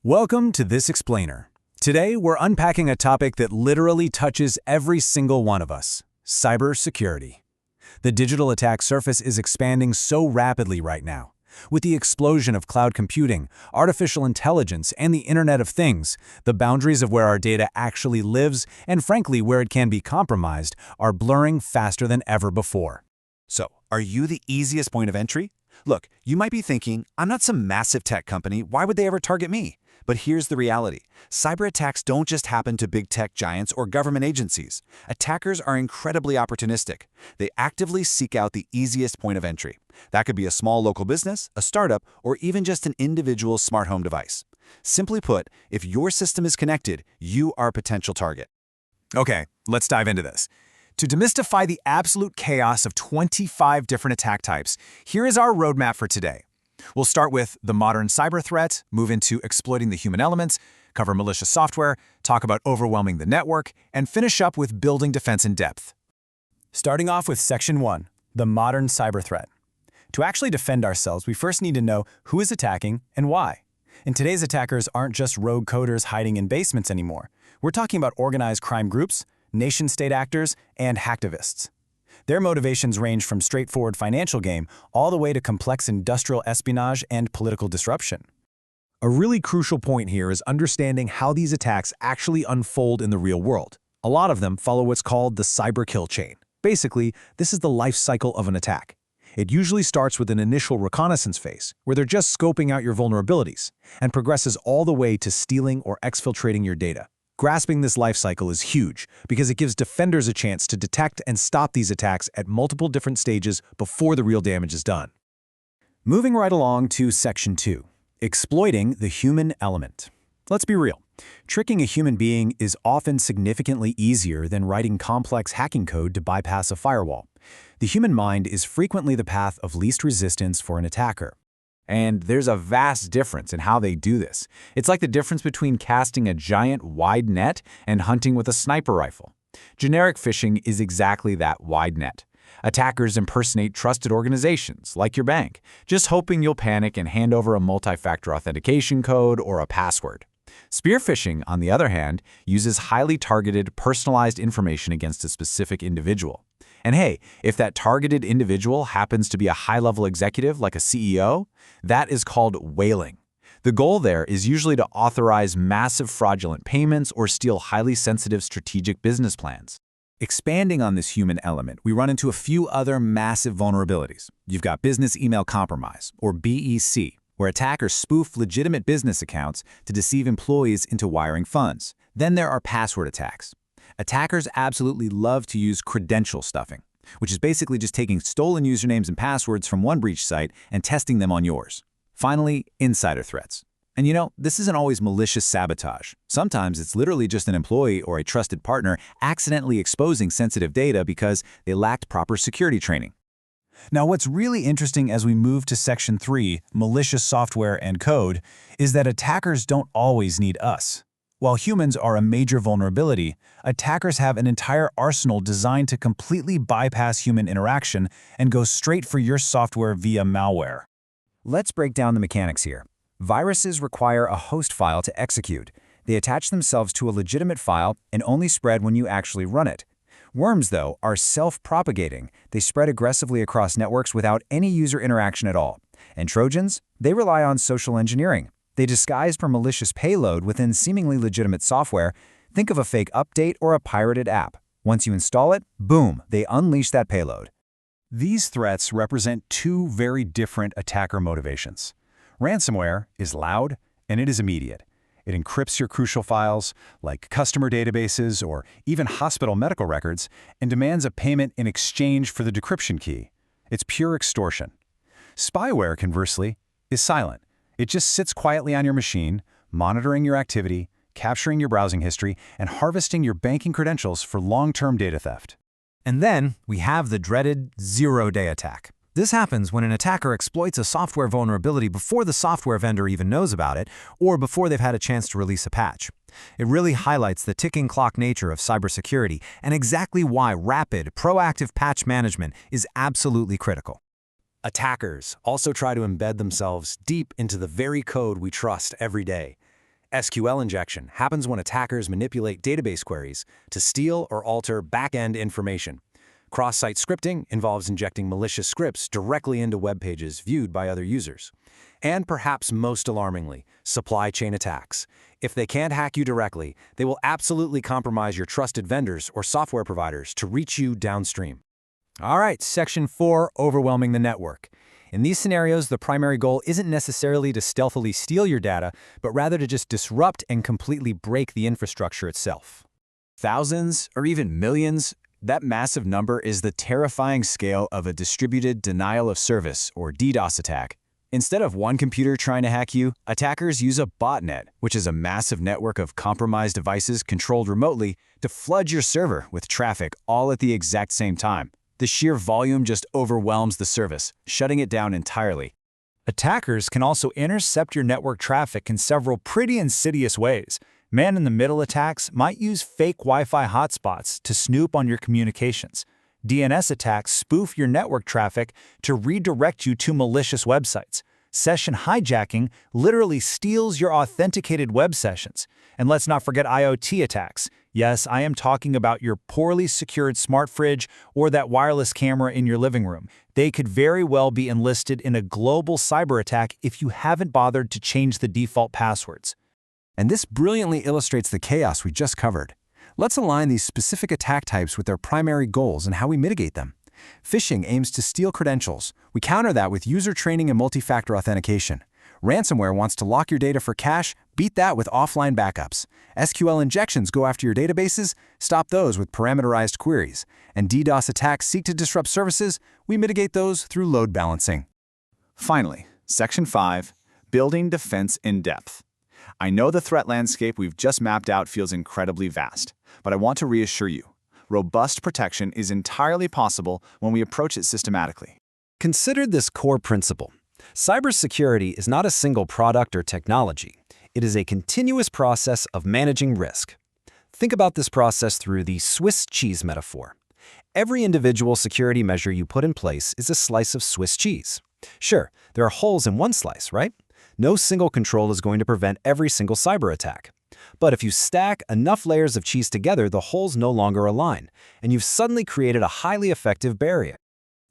Welcome to This Explainer. Today, we're unpacking a topic that literally touches every single one of us: cybersecurity. The digital attack surface is expanding so rapidly right now. With the explosion of cloud computing, artificial intelligence, and the Internet of Things, the boundaries of where our data actually lives, and frankly where it can be compromised, are blurring faster than ever before. So, are you the easiest point of entry? Look, you might be thinking, I'm not some massive tech company, why would they ever target me? But here's the reality. Cyber attacks don't just happen to big tech giants or government agencies. Attackers are incredibly opportunistic. They actively seek out the easiest point of entry. That could be a small local business, a startup, or even just an individual smart home device. Simply put, if your system is connected, you are a potential target. Okay, let's dive into this. To demystify the absolute chaos of 25 different attack types, here is our roadmap for today. We'll start with the modern cyber threat, move into exploiting the human elements, cover malicious software, talk about overwhelming the network, and finish up with building defense in depth. Starting off with Section 1, the modern cyber threat. To actually defend ourselves, we first need to know who is attacking and why. And today's attackers aren't just rogue coders hiding in basements anymore. We're talking about organized crime groups, nation-state actors, and hacktivists. Their motivations range from straightforward financial gain all the way to complex industrial espionage and political disruption. A really crucial point here is understanding how these attacks actually unfold in the real world. A lot of them follow what's called the cyber kill chain. Basically, this is the life cycle of an attack. It usually starts with an initial reconnaissance phase, where they're just scoping out your vulnerabilities, and progresses all the way to stealing or exfiltrating your data. Grasping this life cycle is huge because it gives defenders a chance to detect and stop these attacks at multiple different stages before the real damage is done. Moving right along to Section 2, exploiting the human element. Let's be real. Tricking a human being is often significantly easier than writing complex hacking code to bypass a firewall. The human mind is frequently the path of least resistance for an attacker. And there's a vast difference in how they do this. It's like the difference between casting a giant wide net and hunting with a sniper rifle. Generic phishing is exactly that wide net. Attackers impersonate trusted organizations, like your bank, just hoping you'll panic and hand over a multi-factor authentication code or a password. Spear phishing, on the other hand, uses highly targeted, personalized information against a specific individual. And hey, if that targeted individual happens to be a high-level executive like a CEO, that is called whaling. The goal there is usually to authorize massive fraudulent payments or steal highly sensitive strategic business plans. Expanding on this human element, we run into a few other massive vulnerabilities. You've got business email compromise, or BEC, where attackers spoof legitimate business accounts to deceive employees into wiring funds. Then there are password attacks. Attackers absolutely love to use credential stuffing, which is basically just taking stolen usernames and passwords from one breach site and testing them on yours. Finally, insider threats. And this isn't always malicious sabotage. Sometimes it's literally just an employee or a trusted partner accidentally exposing sensitive data because they lacked proper security training. Now, what's really interesting as we move to Section 3, malicious software and code, is that attackers don't always need us. While humans are a major vulnerability, attackers have an entire arsenal designed to completely bypass human interaction and go straight for your software via malware. Let's break down the mechanics here. Viruses require a host file to execute. They attach themselves to a legitimate file and only spread when you actually run it. Worms, though, are self-propagating. They spread aggressively across networks without any user interaction at all. And Trojans? They rely on social engineering. They disguise for malicious payload within seemingly legitimate software. Think of a fake update or a pirated app. Once you install it, boom, they unleash that payload. These threats represent two very different attacker motivations. Ransomware is loud and it is immediate. It encrypts your crucial files, like customer databases or even hospital medical records, and demands a payment in exchange for the decryption key. It's pure extortion. Spyware, conversely, is silent. It just sits quietly on your machine, monitoring your activity, capturing your browsing history, and harvesting your banking credentials for long-term data theft. And then we have the dreaded zero-day attack. This happens when an attacker exploits a software vulnerability before the software vendor even knows about it, or before they've had a chance to release a patch. It really highlights the ticking clock nature of cybersecurity and exactly why rapid, proactive patch management is absolutely critical. Attackers also try to embed themselves deep into the very code we trust every day. SQL injection happens when attackers manipulate database queries to steal or alter back-end information. Cross-site scripting involves injecting malicious scripts directly into web pages viewed by other users. And perhaps most alarmingly, supply chain attacks. If they can't hack you directly, they will absolutely compromise your trusted vendors or software providers to reach you downstream. All right, Section 4, overwhelming the network. In these scenarios, the primary goal isn't necessarily to stealthily steal your data, but rather to just disrupt and completely break the infrastructure itself. Thousands, or even millions, that massive number is the terrifying scale of a distributed denial of service, or DDoS attack. Instead of one computer trying to hack you, attackers use a botnet, which is a massive network of compromised devices controlled remotely, to flood your server with traffic all at the exact same time. The sheer volume just overwhelms the service, shutting it down entirely. Attackers can also intercept your network traffic in several pretty insidious ways. Man-in-the-middle attacks might use fake Wi-Fi hotspots to snoop on your communications. DNS attacks spoof your network traffic to redirect you to malicious websites. Session hijacking literally steals your authenticated web sessions. And let's not forget IoT attacks. Yes, I am talking about your poorly secured smart fridge or that wireless camera in your living room. They could very well be enlisted in a global cyber attack if you haven't bothered to change the default passwords. And this brilliantly illustrates the chaos we just covered. Let's align these specific attack types with their primary goals and how we mitigate them. Phishing aims to steal credentials. We counter that with user training and multi-factor authentication. Ransomware wants to lock your data for cache. Beat that with offline backups. SQL injections go after your databases. Stop those with parameterized queries. And DDoS attacks seek to disrupt services. We mitigate those through load balancing. Finally, Section 5, building defense in depth. I know the threat landscape we've just mapped out feels incredibly vast, but I want to reassure you, robust protection is entirely possible when we approach it systematically. Consider this core principle. Cybersecurity is not a single product or technology. It is a continuous process of managing risk. Think about this process through the Swiss cheese metaphor. Every individual security measure you put in place is a slice of Swiss cheese. Sure, there are holes in one slice, right? No single control is going to prevent every single cyber attack. But if you stack enough layers of cheese together, the holes no longer align, and you've suddenly created a highly effective barrier.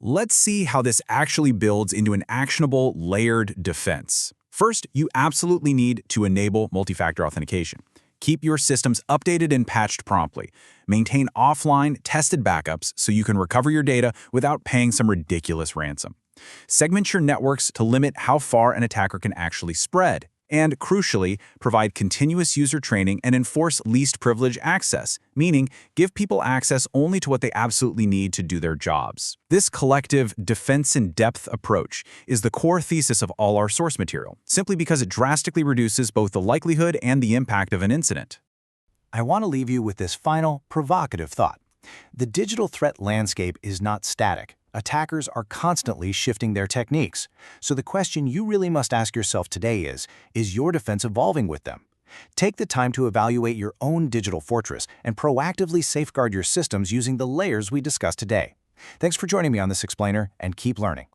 Let's see how this actually builds into an actionable, layered defense. First, you absolutely need to enable multi-factor authentication. Keep your systems updated and patched promptly. Maintain offline, tested backups so you can recover your data without paying some ridiculous ransom. Segment your networks to limit how far an attacker can actually spread. And crucially, provide continuous user training and enforce least privilege access, meaning give people access only to what they absolutely need to do their jobs. This collective defense-in-depth approach is the core thesis of all our source material, simply because it drastically reduces both the likelihood and the impact of an incident. I want to leave you with this final, provocative thought. The digital threat landscape is not static. Attackers are constantly shifting their techniques. So the question you really must ask yourself today is your defense evolving with them? Take the time to evaluate your own digital fortress and proactively safeguard your systems using the layers we discussed today. Thanks for joining me on this explainer, and keep learning.